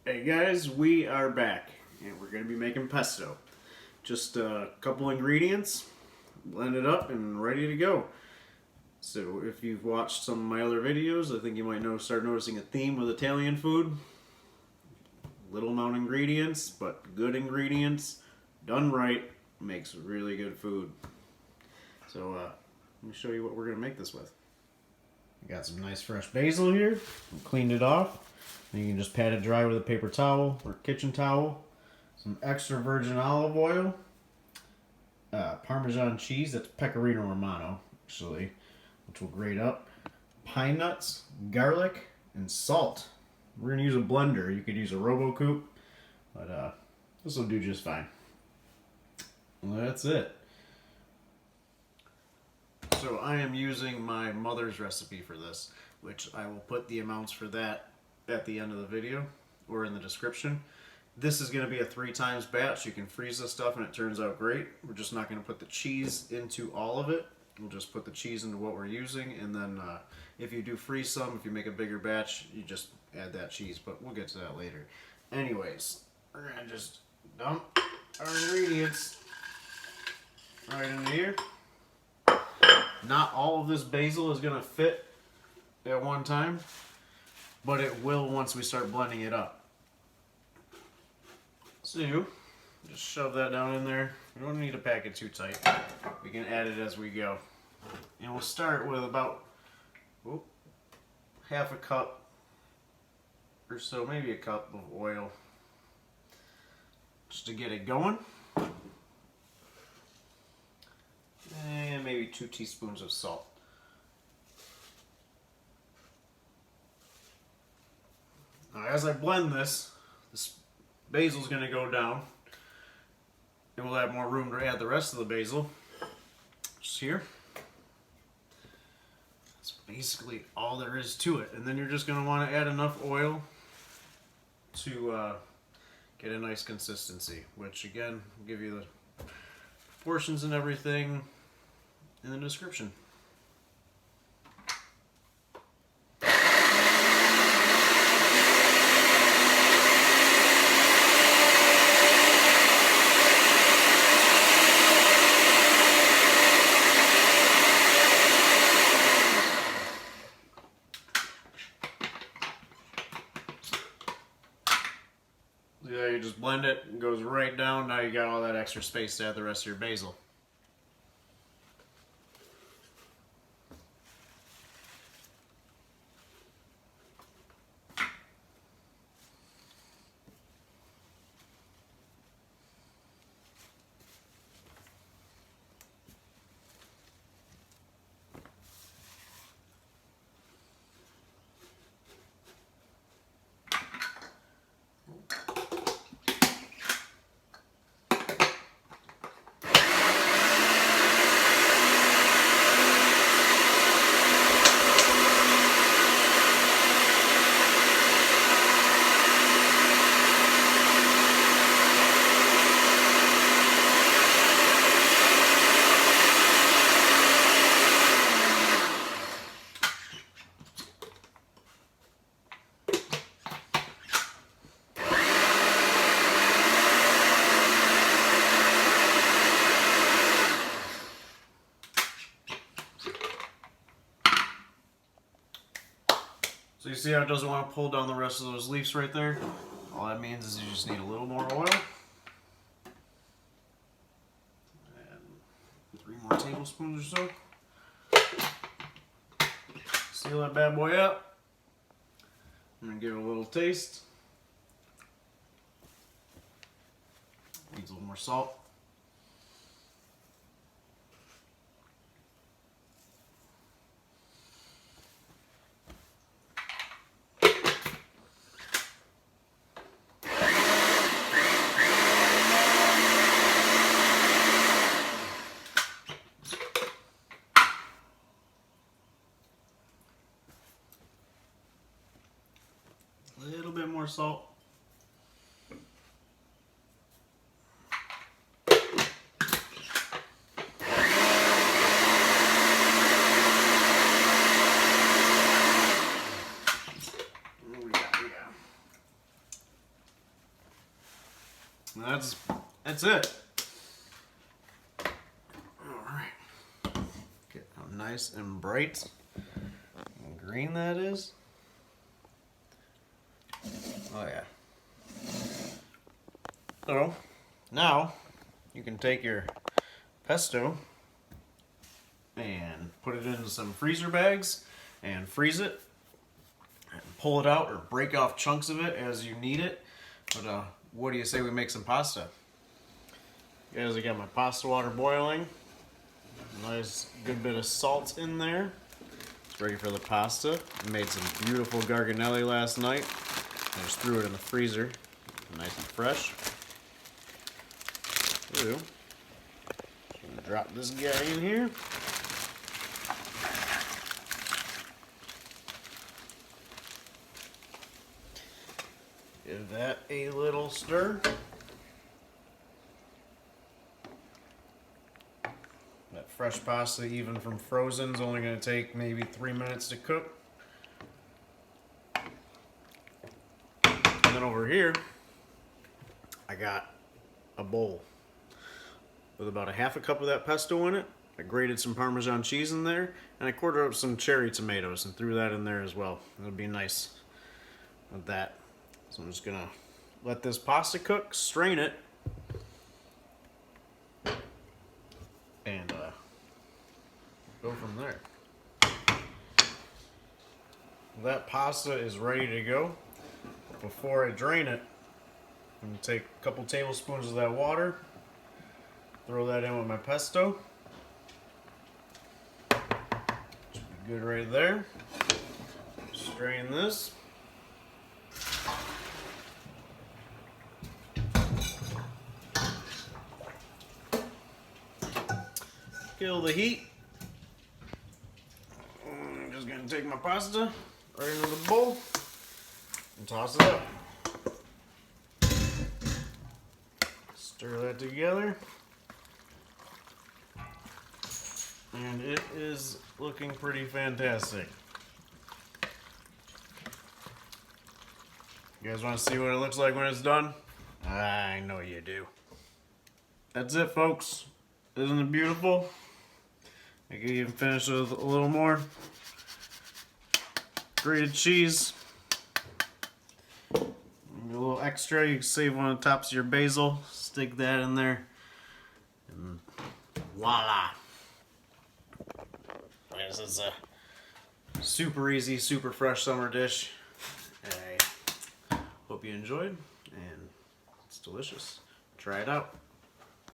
Hey guys, we are back and we're going to be making pesto. Just a couple ingredients, blend it up and ready to go. So if you've watched some of my other videos, I think you might start noticing a theme with Italian food. Little amount of ingredients, but good ingredients, done right, makes really good food. So let me show you what we're going to make this with. I got some nice fresh basil here, cleaned it off. And you can just pat it dry with a paper towel or kitchen towel. Some extra virgin olive oil. Parmesan cheese, that's Pecorino Romano, actually, which we'll grate up. Pine nuts, garlic, and salt. We're going to use a blender. You could use a RoboCoupe, but this will do just fine. Well, that's it. So I am using my mother's recipe for this, which I will put the amounts for that at the end of the video or in the description. This is going to be a 3 times batch. You can freeze this stuff and it turns out great. We're just not going to put the cheese into all of it. We'll just put the cheese into what we're using, and then if you do freeze some, if you make a bigger batch, you just add that cheese, but we'll get to that later. Anyways, we're going to just dump our ingredients right into here. Not all of this basil is going to fit at one time, but it will once we start blending it up. So, just shove that down in there. We don't need to pack it too tight. We can add it as we go. And we'll start with about half a cup or so, maybe a cup of oil, just to get it going. And maybe 2 teaspoons of salt. Now, as I blend this basil's going to go down, and we'll have more room to add the rest of the basil. Just here. That's basically all there is to it. And then you're just going to want to add enough oil to get a nice consistency, which again, will give you the proportions and everything in the description. Yeah, you just blend it, it goes right down. Now you got all that extra space to add the rest of your basil. So you see how it doesn't want to pull down the rest of those leaves right there? All that means is you just need a little more oil. And 3 more tablespoons or so. Seal that bad boy up. I'm going to give it a little taste. Needs a little more salt. A little bit more salt. that's it. Alright. Get how nice and bright and green that is. Oh yeah. So, now you can take your pesto and put it into some freezer bags and freeze it and pull it out or break off chunks of it as you need it. But what do you say we make some pasta? Guys, I got my pasta water boiling. Nice good bit of salt in there. It's ready for the pasta. I made some beautiful garganelli last night. I just threw it in the freezer, nice and fresh. Ooh. Just gonna drop this guy in here. Give that a little stir. That fresh pasta, even from frozen, is only going to take maybe 3 minutes to cook. And then over here, I got a bowl with about a half a cup of that pesto in it. I grated some Parmesan cheese in there, and I quartered up some cherry tomatoes and threw that in there as well. It'll be nice with that. So I'm just gonna let this pasta cook, strain it, and go from there. That pasta is ready to go. Before I drain it, I'm gonna take a couple tablespoons of that water, throw that in with my pesto. Should be good right there. Strain this. Kill the heat. I'm just gonna take my pasta right into the bowl and toss it up. Stir that together. And it is looking pretty fantastic. You guys want to see what it looks like when it's done? I know you do. That's it, folks. Isn't it beautiful? I can even finish with a little more grated cheese. A little extra, you can save one of the tops of your basil, stick that in there, and voila! This is a super easy, super fresh summer dish. I hope you enjoyed, and it's delicious. Try it out.